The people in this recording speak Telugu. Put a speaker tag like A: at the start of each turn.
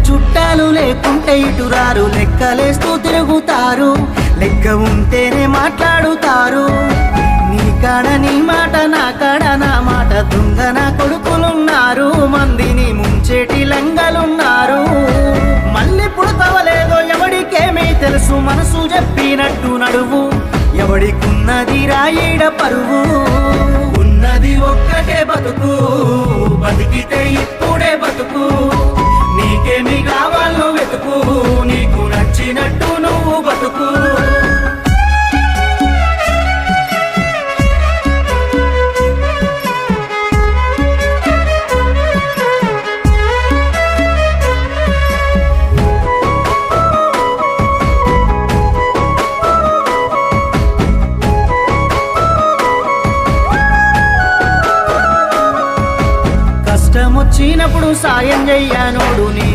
A: చుట్టాలు లేకుంటే ఇటురారు, లెక్కలేస్తూ తిరుగుతారు, లెక్క ఉంటేనే మాట్లాడుతారు. నీ కాడ నీ మాట, నా కాడ నా మాట, దొంగ నా కొడుకులున్నారు, మందిని ముంచేటి లంగలున్నారు. మళ్ళీ పుడతవలేదో ఎవడికేమీ తెలుసు, మనసు చెప్పినట్టు నడువు, ఎవడికున్నది రాయిడ పరువు. ఉన్నది ఒక్కటే బతుకు, బతికితే ఇప్పుడే బతుకు, నీకేమి కావాలో వెతుకు, నీకు నచ్చినట్టు నువ్వు బతుకు. కష్టమొచ్చినప్పుడు సాయం చెయ్యనోడు నీ